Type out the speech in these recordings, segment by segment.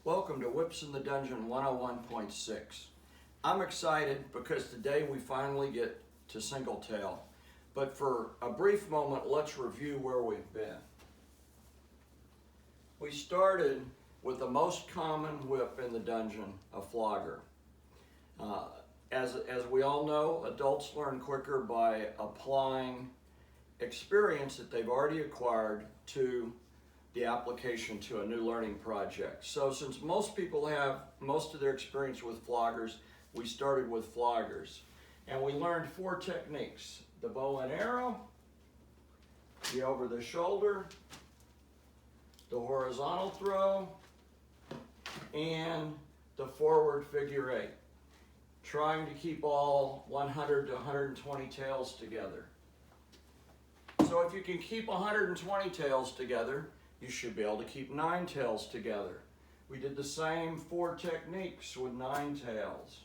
Welcome to Whips in the Dungeon 101.6. I'm excited because today we finally get to Singletail. But for a brief moment, let's review where we've been. We started with the most common whip in the dungeon, a flogger. As we all know, adults learn quicker by applying experience that they've already acquired to the application to a new learning project. So since most people have most of their experience with floggers, we started with floggers. And we learned 4 techniques: the bow and arrow, the over the shoulder, the horizontal throw, and the forward figure 8. Trying to keep all 100 to 120 tails together. So if you can keep 120 tails together, you should be able to keep 9 tails together. We did the same 4 techniques with 9 tails.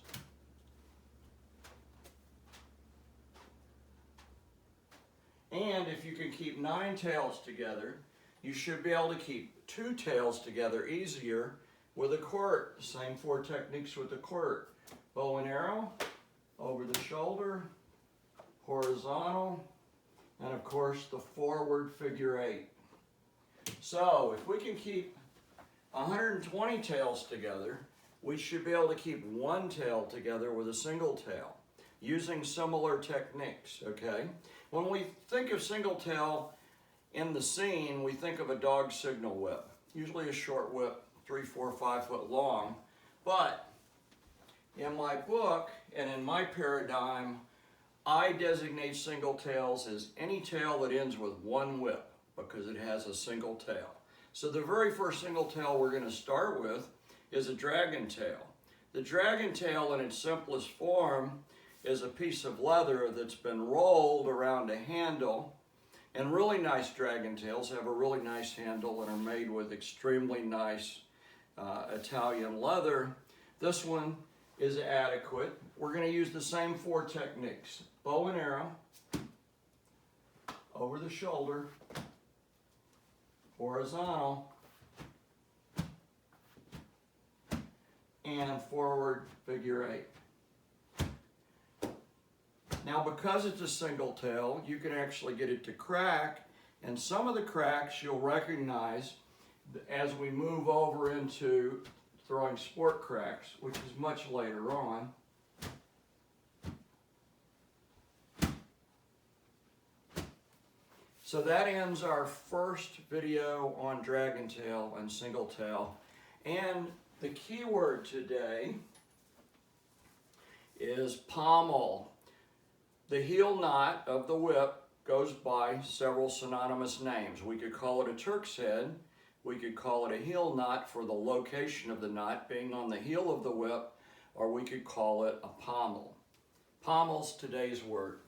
And if you can keep 9 tails together, you should be able to keep 2 tails together easier with a quirt. Same 4 techniques with the quirt. Bow and arrow, over the shoulder, horizontal, and of course the forward figure 8. So if we can keep 120 tails together, we should be able to keep 1 tail together with a single tail using similar techniques, okay? When we think of singletail in the scene, we think of a dog signal whip, usually a short whip, 3, 4, 5 foot long. But in my book and in my paradigm, I designate singletails as any tail that ends with 1 whip, because it has a single tail. So the very first singletail we're going to start with is a Dragontail. The Dragontail in its simplest form is a piece of leather that's been rolled around a handle. And really nice Dragontails have a really nice handle and are made with extremely nice Italian leather. This one is adequate. We're going to use the same 4 techniques: bow and arrow, over the shoulder, horizontal, and forward figure 8. Now, because it's a single tail, you can actually get it to crack, and some of the cracks you'll recognize as we move over into throwing sport cracks, which is much later on. So that ends our first video on Dragontail and Singletail. And the key word today is pommel. The heel knot of the whip goes by several synonymous names. We could call it a Turk's head. We could call it a heel knot for the location of the knot being on the heel of the whip, or we could call it a pommel. Pommel's today's word.